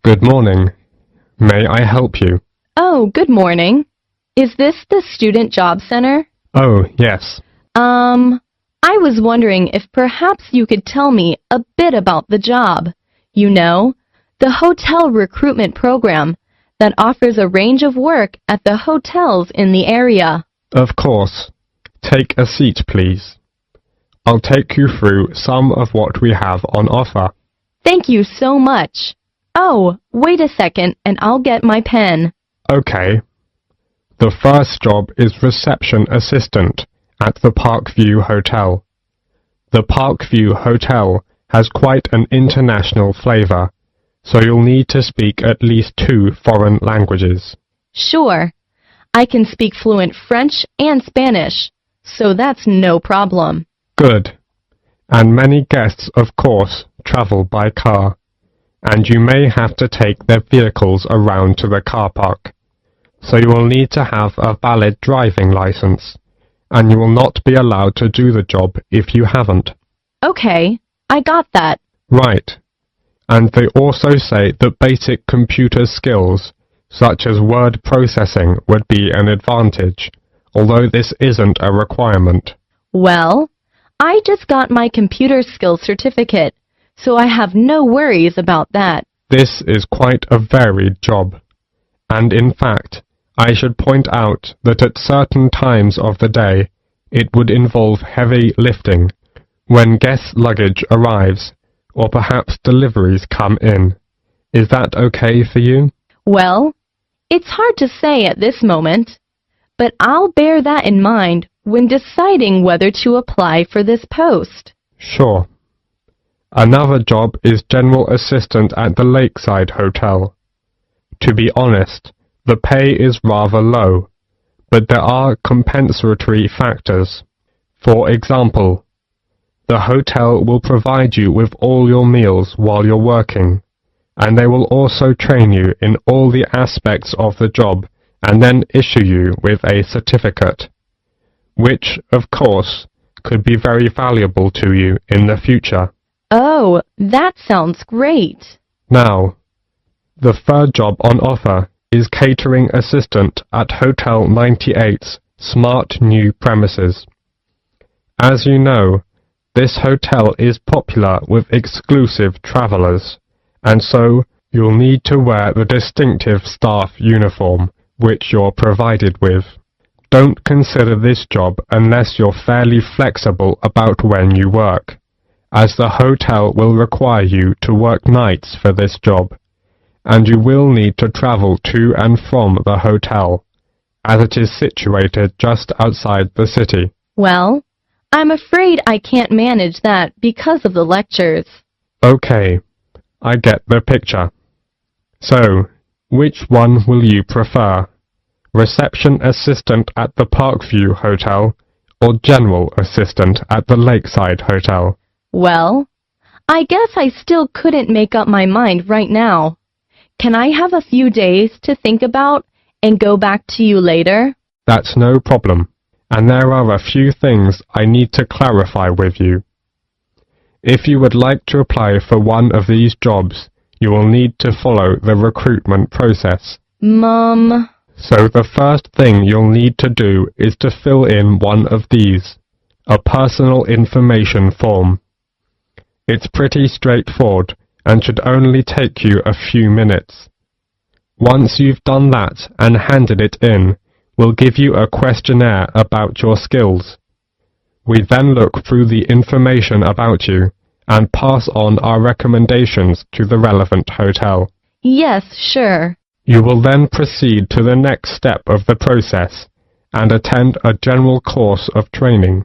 Good morning. May I help you? Oh, good morning. Is this the Student Job Center? Oh, yes. I was wondering if perhaps you could tell me a bit about the job. You know, the hotel recruitment program that offers a range of work at the hotels in the area. Of course. Take a seat, please. I'll take you through some of what we have on offer. Thank you so much. Oh, wait a second and I'll get my pen. Okay. The first job is reception assistant at the Parkview Hotel. The Parkview Hotel has quite an international flavor, so you'll need to speak at least 2 foreign languages. Sure. I can speak fluent French and Spanish, so that's no problem. Good. And many guests, of course, travel by car, and you may have to take their vehicles around to the car park. So you will need to have a valid driving license, and you will not be allowed to do the job if you haven't. Okay, I got that. Right. And they also say that basic computer skills, such as word processing, would be an advantage, although this isn't a requirement. Well, I just got my computer skills certificate, so I have no worries about that. This is quite a varied job. And in fact, I should point out that at certain times of the day, it would involve heavy lifting when guest luggage arrives, or perhaps deliveries come in. Is that okay for you? Well, it's hard to say at this moment, but I'll bear that in mind when deciding whether to apply for this post. Sure. Another job is general assistant at the Lakeside Hotel. To be honest, the pay is rather low, but there are compensatory factors. For example, the hotel will provide you with all your meals while you're working, and they will also train you in all the aspects of the job and then issue you with a certificate, which, of course, could be very valuable to you in the future. Oh, that sounds great. Now, the third job on offer is catering assistant at Hotel 98's smart new premises. As you know, this hotel is popular with exclusive travellers, and so you'll need to wear the distinctive staff uniform which you're provided with. Don't consider this job unless you're fairly flexible about when you work, as the hotel will require you to work nights for this job, and you will need to travel to and from the hotel, as it is situated just outside the city. Well, I'm afraid I can't manage that because of the lectures. Okay, I get the picture. So, which one will you prefer? Reception assistant at the Parkview Hotel or general assistant at the Lakeside Hotel? Well, I guess I still couldn't make up my mind right now. Can I have a few days to think about and go back to you later? That's no problem, and there are a few things I need to clarify with you. If you would like to apply for one of these jobs, you will need to follow the recruitment process. So the first thing you'll need to do is to fill in one of these, a personal information form. It's pretty straightforward and should only take you a few minutes. Once you've done that and handed it in, we'll give you a questionnaire about your skills. We then look through the information about you and pass on our recommendations to the relevant hotel. Yes, sure. You will then proceed to the next step of the process and attend a general course of training.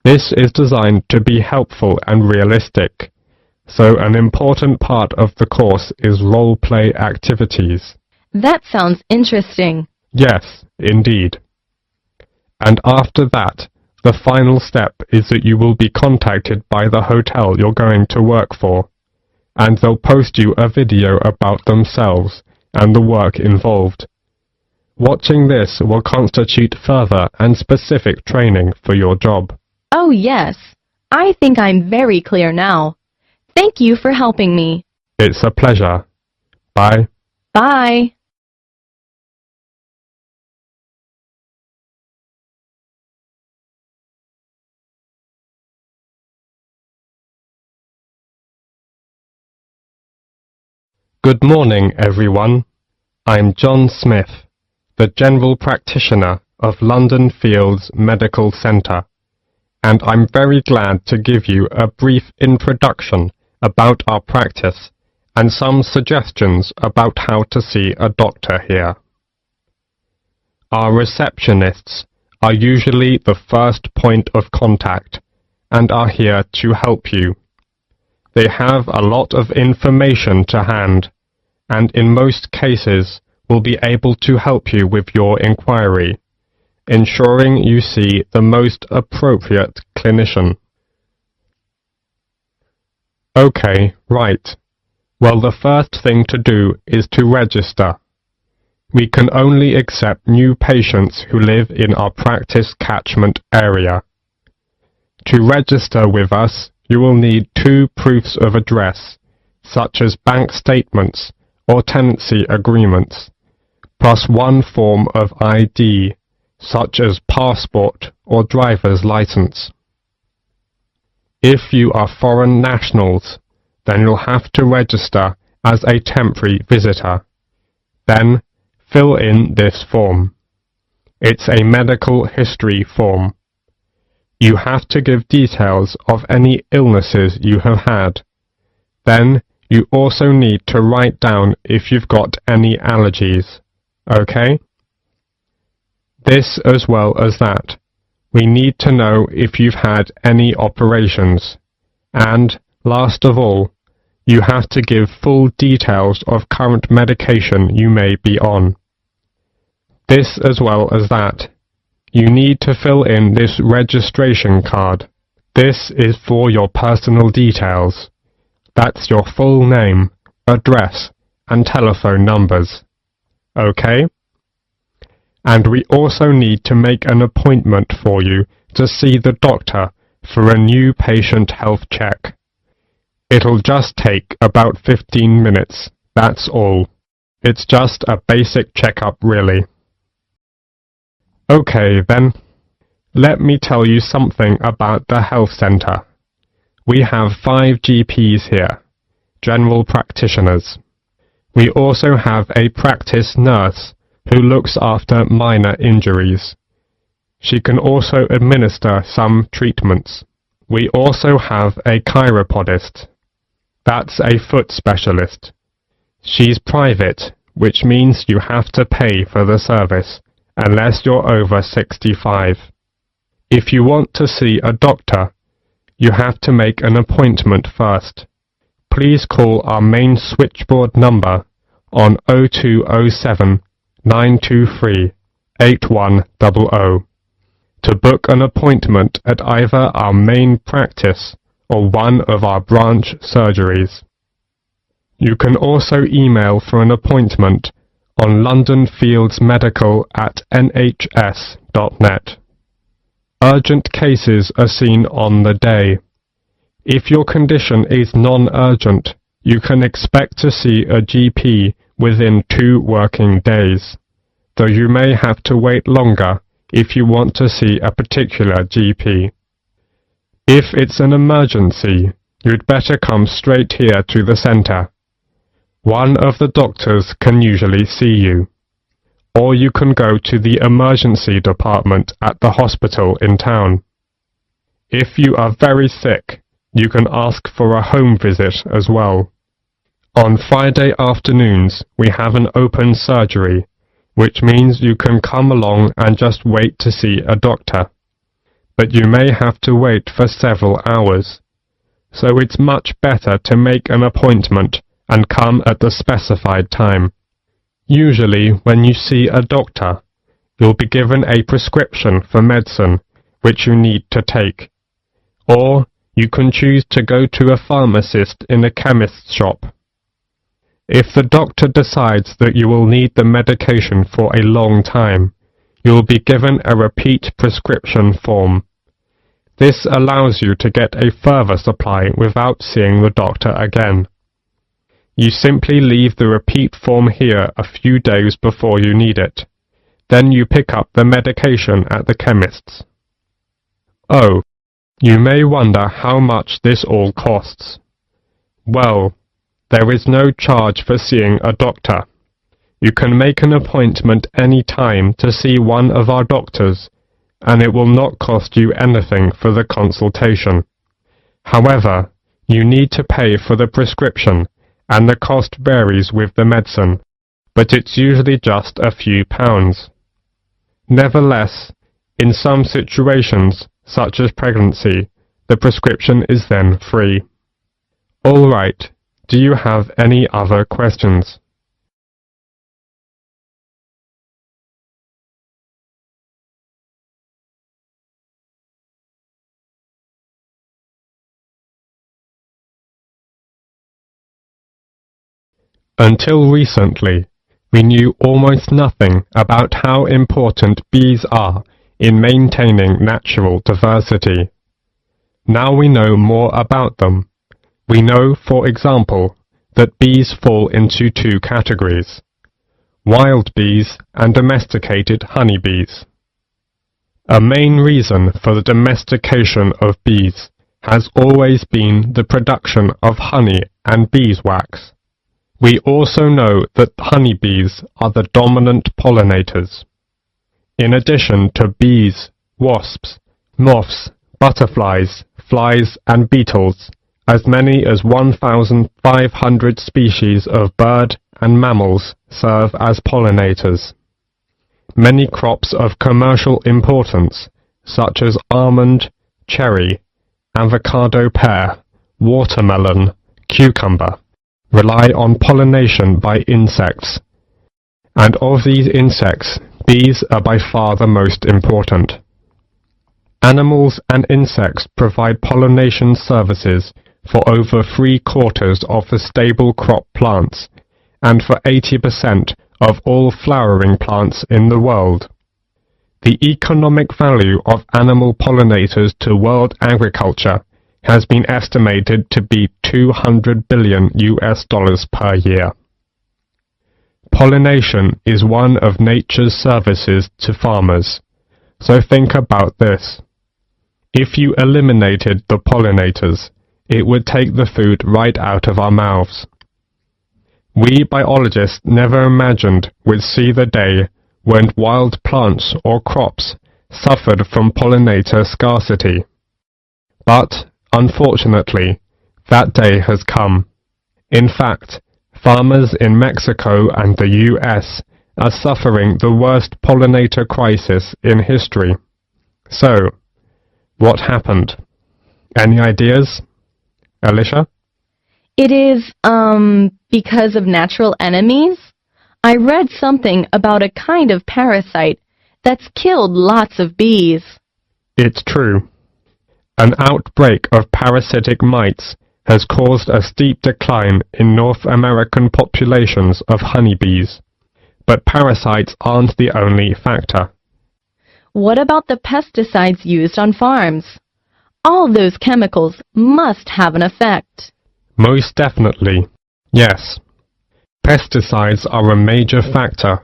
This is designed to be helpful and realistic, so an important part of the course is role-play activities. That sounds interesting. Yes, indeed. And after that, the final step is that you will be contacted by the hotel you're going to work for, and they'll post you a video about themselves and the work involved. Watching this will constitute further and specific training for your job. Oh yes, I think I'm very clear now. Thank you for helping me. It's a pleasure. Bye. Bye. Good morning, everyone. I'm John Smith, the General Practitioner of London Fields Medical Centre, and I'm very glad to give you a brief introduction about our practice and some suggestions about how to see a doctor here. Our receptionists are usually the first point of contact and are here to help you. They have a lot of information to hand, and in most cases will be able to help you with your inquiry, ensuring you see the most appropriate clinician. Okay, right. Well, the first thing to do is to register. We can only accept new patients who live in our practice catchment area. To register with us, you will need 2 proofs of address, such as bank statements or tenancy agreements, plus 1 form of ID, such as passport or driver's license. If you are foreign nationals, then you'll have to register as a temporary visitor. Then, fill in this form. It's a medical history form. You have to give details of any illnesses you have had. Then, you also need to write down if you've got any allergies. Okay? This as well as that. We need to know if you've had any operations. And, last of all, you have to give full details of current medication you may be on. This as well as that. You need to fill in this registration card. This is for your personal details. That's your full name, address, and telephone numbers. Okay? And we also need to make an appointment for you to see the doctor for a new patient health check. It'll just take about 15 minutes, that's all. It's just a basic checkup, really. Okay then, let me tell you something about the health centre. We have 5 GPs here, general practitioners. We also have a practice nurse who looks after minor injuries. She can also administer some treatments. We also have a chiropodist. That's a foot specialist. She's private, which means you have to pay for the service, unless you're over 65. If you want to see a doctor, you have to make an appointment first. Please call our main switchboard number on 0207 923 8100 to book an appointment at either our main practice or one of our branch surgeries. You can also email for an appointment on londonfieldsmedical@nhs.net. Urgent cases are seen on the day. If your condition is non-urgent, you can expect to see a GP within 2 working days, though you may have to wait longer if you want to see a particular GP. If it's an emergency, you'd better come straight here to the centre. One of the doctors can usually see you. Or you can go to the emergency department at the hospital in town. If you are very sick, you can ask for a home visit as well. On Friday afternoons, we have an open surgery, which means you can come along and just wait to see a doctor. But you may have to wait for several hours. So it's much better to make an appointment and come at the specified time. Usually, when you see a doctor, you'll be given a prescription for medicine which you need to take. Or you can choose to go to a pharmacist in a chemist's shop. If the doctor decides that you will need the medication for a long time, you will be given a repeat prescription form. This allows you to get a further supply without seeing the doctor again. You simply leave the repeat form here a few days before you need it. Then you pick up the medication at the chemist's. Oh, you may wonder how much this all costs. Well, there is no charge for seeing a doctor. You can make an appointment any time to see one of our doctors, and it will not cost you anything for the consultation. However, you need to pay for the prescription, and the cost varies with the medicine, but it's usually just a few pounds. Nevertheless, in some situations, such as pregnancy, the prescription is then free. All right, do you have any other questions? Until recently, we knew almost nothing about how important bees are in maintaining natural diversity. Now we know more about them. We know, for example, that bees fall into two categories: wild bees and domesticated honeybees. A main reason for the domestication of bees has always been the production of honey and beeswax. We also know that honeybees are the dominant pollinators. In addition to bees, wasps, moths, butterflies, flies and beetles, as many as 1,500 species of bird and mammals serve as pollinators. Many crops of commercial importance, such as almond, cherry, avocado pear, watermelon, cucumber, rely on pollination by insects, and of these insects, bees are by far the most important. Animals and insects provide pollination services for over 3/4 of the stable crop plants, and for 80% of all flowering plants in the world. The economic value of animal pollinators to world agriculture has been estimated to be $200 billion per year. Pollination is one of nature's services to farmers, so think about this. If you eliminated the pollinators, it would take the food right out of our mouths. We biologists never imagined we'd see the day when wild plants or crops suffered from pollinator scarcity. But, unfortunately, that day has come. In fact, farmers in Mexico and the US are suffering the worst pollinator crisis in history. So, what happened? Any ideas? Alicia? It is, because of natural enemies? I read something about a kind of parasite that's killed lots of bees. It's true. An outbreak of parasitic mites has caused a steep decline in North American populations of honeybees. But parasites aren't the only factor. What about the pesticides used on farms? All those chemicals must have an effect. Most definitely, yes. Pesticides are a major factor.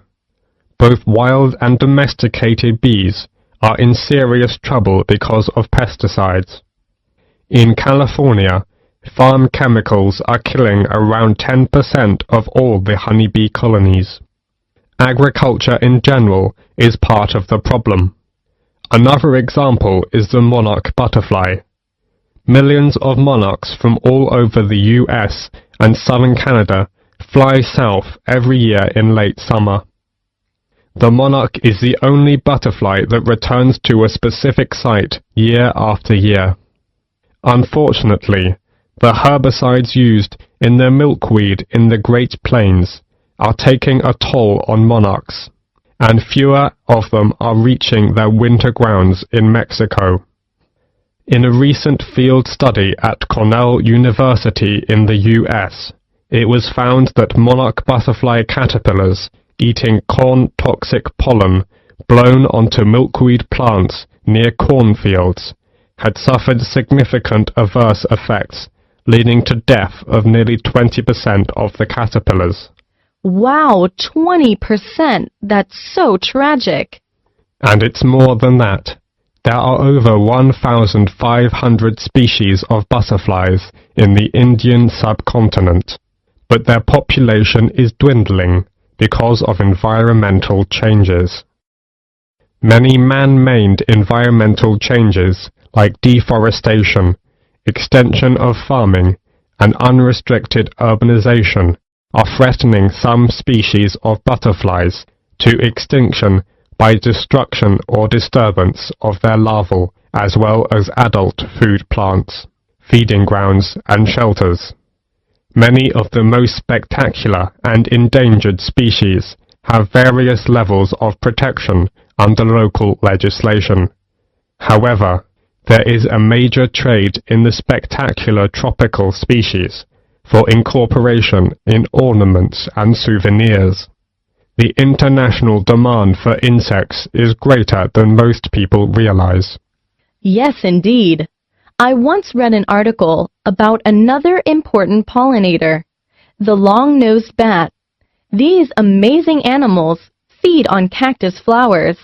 Both wild and domesticated bees are in serious trouble because of pesticides. In California, farm chemicals are killing around 10% of all the honeybee colonies. Agriculture in general is part of the problem. Another example is the monarch butterfly. Millions of monarchs from all over the US and southern Canada fly south every year in late summer. The monarch is the only butterfly that returns to a specific site year after year. Unfortunately, the herbicides used in the milkweed in the Great Plains are taking a toll on monarchs, and fewer of them are reaching their winter grounds in Mexico. In a recent field study at Cornell University in the US, it was found that monarch butterfly caterpillars eating corn-toxic pollen blown onto milkweed plants near cornfields had suffered significant adverse effects leading to death of nearly 20% of the caterpillars. Wow, 20%! That's so tragic. And it's more than that. There are over 1,500 species of butterflies in the Indian subcontinent, but their population is dwindling because of environmental changes. Many man-made environmental changes like deforestation, extension of farming, and unrestricted urbanization are threatening some species of butterflies to extinction by destruction or disturbance of their larval as well as adult food plants, feeding grounds and shelters. Many of the most spectacular and endangered species have various levels of protection under local legislation. However, there is a major trade in the spectacular tropical species for incorporation in ornaments and souvenirs. The international demand for insects is greater than most people realize. Yes, indeed. I once read an article about another important pollinator, the long-nosed bat. These amazing animals feed on cactus flowers,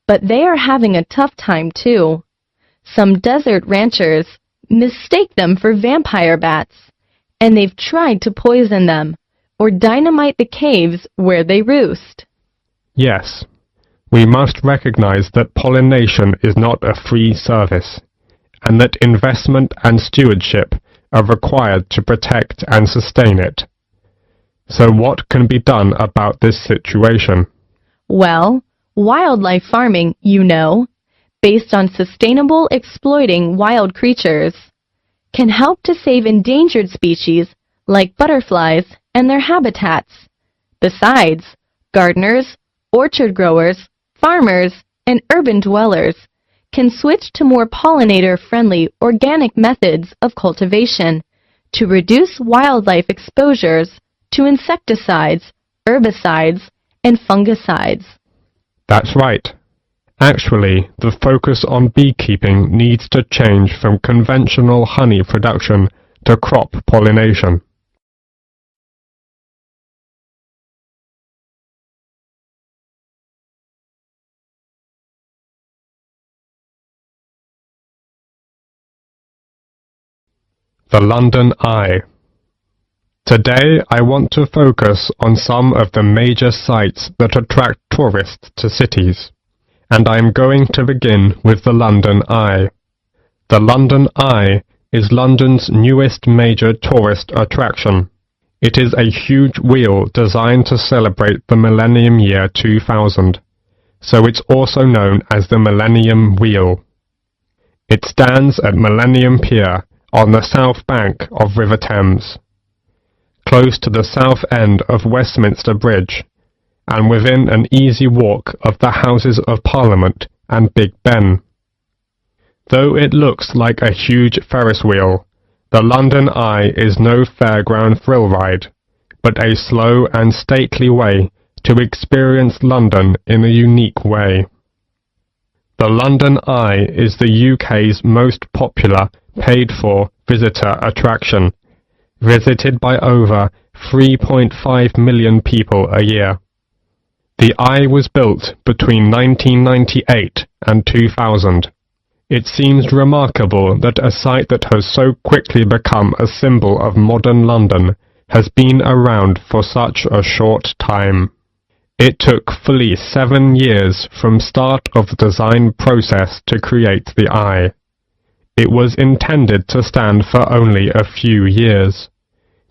but they are having a tough time too. Some desert ranchers mistake them for vampire bats, and they've tried to poison them or dynamite the caves where they roost. Yes, we must recognize that pollination is not a free service, and that investment and stewardship are required to protect and sustain it. So what can be done about this situation? Well, wildlife farming, based on sustainable exploiting wild creatures, can help to save endangered species like butterflies and their habitats. Besides, gardeners, orchard growers, farmers, and urban dwellers can switch to more pollinator-friendly organic methods of cultivation to reduce wildlife exposures to insecticides, herbicides, and fungicides. That's right. Actually, the focus on beekeeping needs to change from conventional honey production to crop pollination. The London Eye. Today I want to focus on some of the major sites that attract tourists to cities, and I am going to begin with the London Eye. The London Eye is London's newest major tourist attraction. It is a huge wheel designed to celebrate the millennium year 2000, so it's also known as the Millennium Wheel. It stands at Millennium Pier on the south bank of River Thames, close to the south end of Westminster Bridge, and within an easy walk of the Houses of Parliament and Big Ben. Though it looks like a huge Ferris wheel, the London Eye is no fairground thrill ride, but a slow and stately way to experience London in a unique way. The London Eye is the UK's most popular paid-for visitor attraction, visited by over 3.5 million people a year. The Eye was built between 1998 and 2000. It seems remarkable that a site that has so quickly become a symbol of modern London has been around for such a short time. It took fully 7 years from start of the design process to create the Eye. It was intended to stand for only a few years,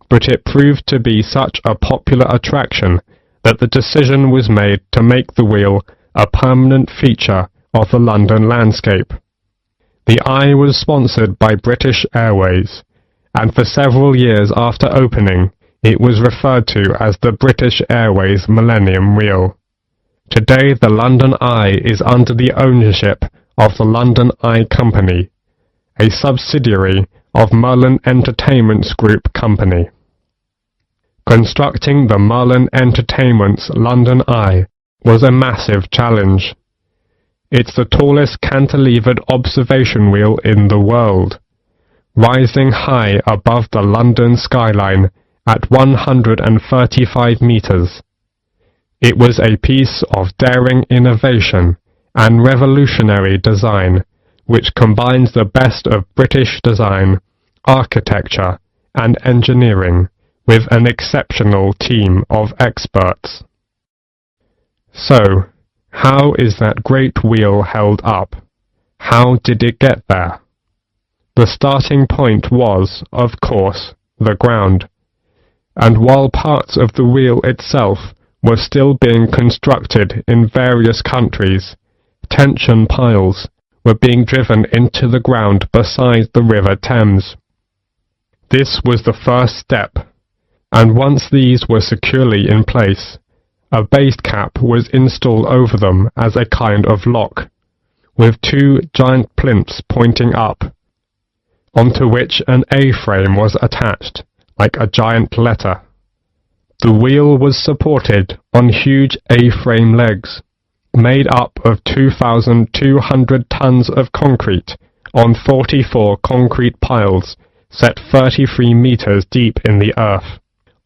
but it proved to be such a popular attraction that the decision was made to make the wheel a permanent feature of the London landscape. The Eye was sponsored by British Airways, and for several years after opening, it was referred to as the British Airways Millennium Wheel. Today the London Eye is under the ownership of the London Eye Company, a subsidiary of Merlin Entertainments Group Company. Constructing the Merlin Entertainments London Eye was a massive challenge. It's the tallest cantilevered observation wheel in the world, rising high above the London skyline at 135 meters. It was a piece of daring innovation and revolutionary design which combines the best of British design, architecture, and engineering with an exceptional team of experts. So, how is that great wheel held up? How did it get there? The starting point was, of course, the ground, and while parts of the wheel itself were still being constructed in various countries, tension piles were being driven into the ground beside the River Thames. This was the first step, and once these were securely in place, a base cap was installed over them as a kind of lock, with two giant plinths pointing up, onto which an A-frame was attached, like a giant letter. The wheel was supported on huge A-frame legs, made up of 2,200 tons of concrete on 44 concrete piles set 33 meters deep in the earth.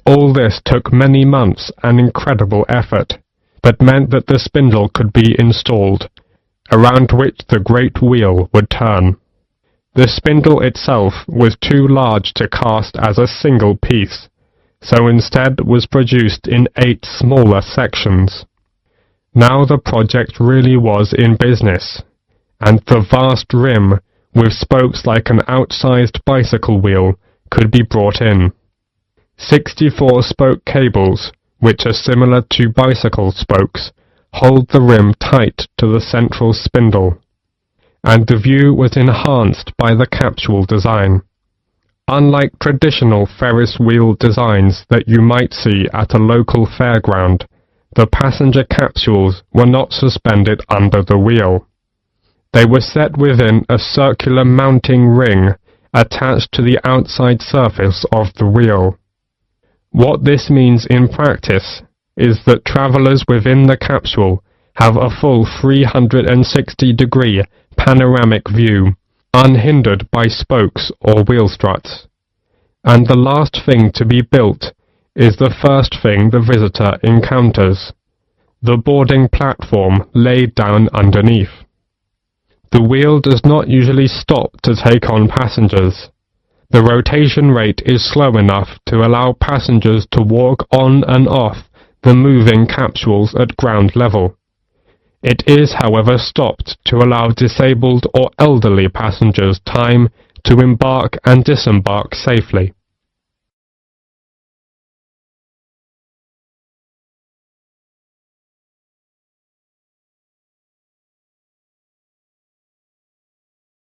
All this took many months and incredible effort, but meant that the spindle could be installed, around which the great wheel would turn. The spindle itself was too large to cast as a single piece, so instead was produced in 8 smaller sections. Now the project really was in business, and the vast rim, with spokes like an outsized bicycle wheel, could be brought in. 64 spoke cables, which are similar to bicycle spokes, hold the rim tight to the central spindle, and the view was enhanced by the capsule design. Unlike traditional Ferris wheel designs that you might see at a local fairground, the passenger capsules were not suspended under the wheel. They were set within a circular mounting ring attached to the outside surface of the wheel. What this means in practice is that travellers within the capsule have a full 360-degree panoramic view, unhindered by spokes or wheel struts. And the last thing to be built is the first thing the visitor encounters, the boarding platform laid down underneath. The wheel does not usually stop to take on passengers. The rotation rate is slow enough to allow passengers to walk on and off the moving capsules at ground level. It is, however, stopped to allow disabled or elderly passengers time to embark and disembark safely.